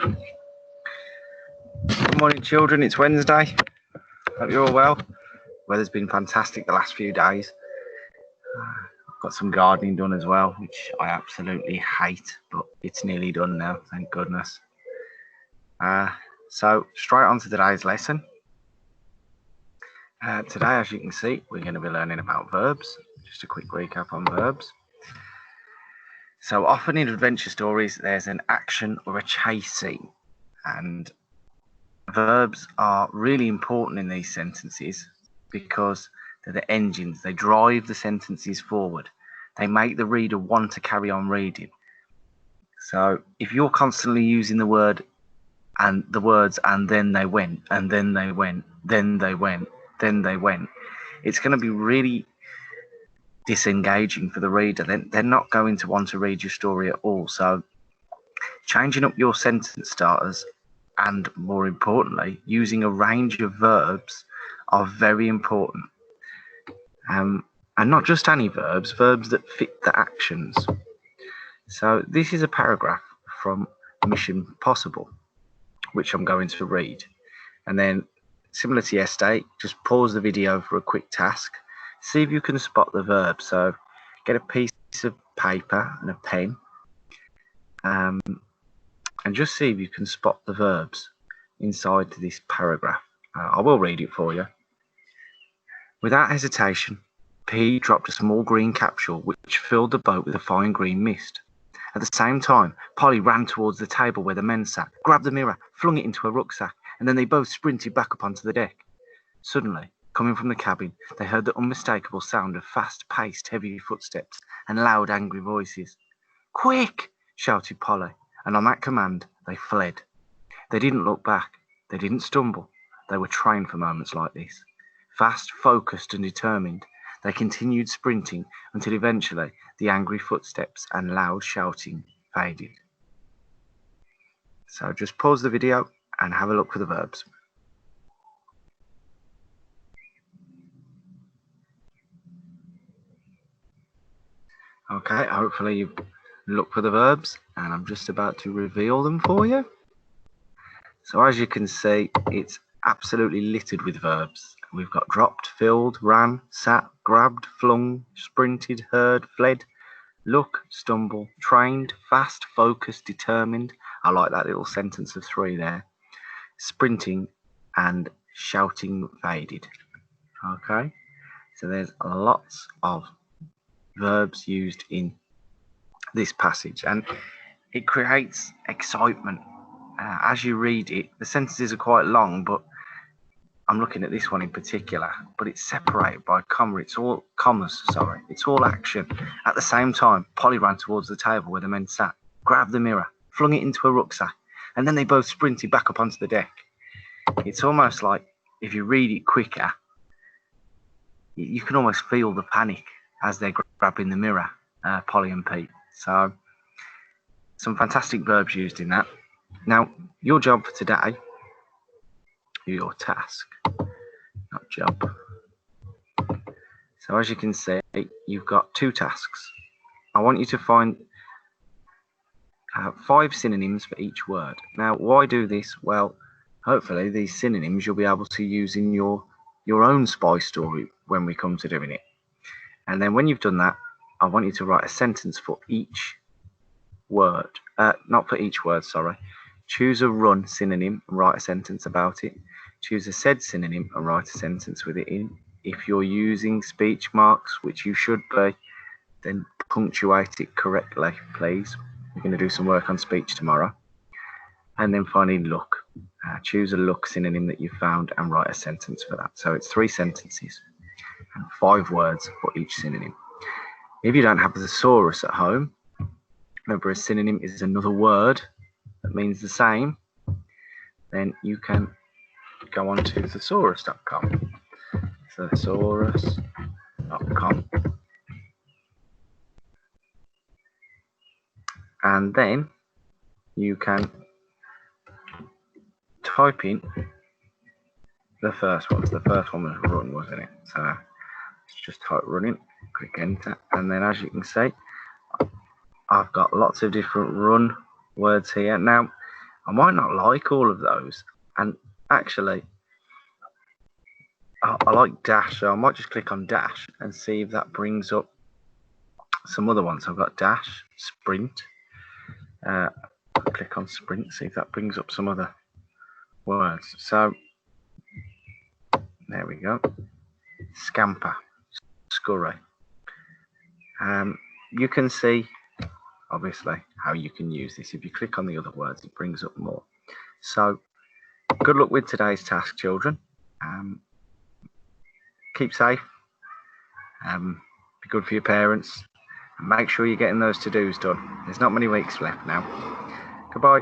Good morning, children. It's Wednesday. Hope you're all well. Weather's been fantastic the last few days. I've got some gardening done as well, which I absolutely hate, but it's nearly done now, thank goodness. So straight on to today's lesson. Today, as you can see, we're going to be learning about verbs. Just a quick recap on verbs. So often in adventure stories, there's an action or a chase scene, and verbs are really important in these sentences because they're the engines. They drive the sentences forward. They make the reader want to carry on reading. So if you're constantly using the words and then they went, and then they went, then they went, then they went, it's going to be really disengaging for the reader. They're not going to want to read your story at all. So changing up your sentence starters and, more importantly, using a range of verbs are very important. And not just any verbs that fit the actions. So this is a paragraph from Mission Possible, which I'm going to read. And then, similar to yesterday, just pause the video for a quick task. See if you can spot the verb. So get a piece of paper and a pen. And just see if you can spot the verbs inside this paragraph. I will read it for you. Without hesitation, P dropped a small green capsule which filled the boat with a fine green mist. At the same time, Polly ran towards the table where the men sat, grabbed the mirror, flung it into her rucksack, and then they both sprinted back up onto the deck. Suddenly, coming from the cabin, they heard the unmistakable sound of fast-paced, heavy footsteps and loud, angry voices. "Quick!" shouted Polly, and on that command, they fled. They didn't look back. They didn't stumble. They were trained for moments like this. Fast, focused, and determined, they continued sprinting until eventually the angry footsteps and loud shouting faded. So just pause the video and have a look for the verbs. Okay, hopefully you look for the verbs, and I'm just about to reveal them for you. So as you can see, it's absolutely littered with verbs. We've got dropped, filled, ran, sat, grabbed, flung, sprinted, heard, fled, look, stumble, trained, fast, focused, determined. I like that little sentence of 3 there. Sprinting and shouting faded. Okay, so there's lots of verbs used in this passage, and it creates excitement. As you read it, the sentences are quite long, but I'm looking at this one in particular, but it's separated by commas. It's all action. At the same time, Polly ran towards the table where the men sat, grabbed the mirror, flung it into a rucksack, and then they both sprinted back up onto the deck. It's almost like, if you read it quicker, you can almost feel the panic as they're grabbing the mirror, Polly and Pete. So some fantastic verbs used in that. Now, your job for today, your task, not job. So as you can see, you've got 2 tasks. I want you to find 5 synonyms for each word. Now, why do this? Well, hopefully these synonyms you'll be able to use in your own spy story when we come to doing it. And then when you've done that, I want you to write a sentence for each word. Not for each word, sorry. Choose a run synonym and write a sentence about it. Choose a said synonym and write a sentence with it in. If you're using speech marks, which you should be, then punctuate it correctly, please. We're going to do some work on speech tomorrow. And then finally, look. Choose a look synonym that you found and write a sentence for that. So it's 3 sentences and 5 words for each synonym. If you don't have the thesaurus at home, remember a synonym is another word that means the same, then you can go on to thesaurus.com. Thesaurus.com. And then you can type in the first one. The first one was run, wasn't it? So let's just type running, click enter, and then as you can see, I've got lots of different run words here. Now, I might not like all of those. And actually, I like dash, so I might just click on dash and see if that brings up some other ones. I've got dash, sprint. Click on sprint, see if that brings up some other words. So there we go. Scamper, scurry. You can see, obviously, how you can use this. If you click on the other words, it brings up more. So good luck with today's task, children. Keep safe. Be good for your parents. And make sure you're getting those to-dos done. There's not many weeks left now. Goodbye.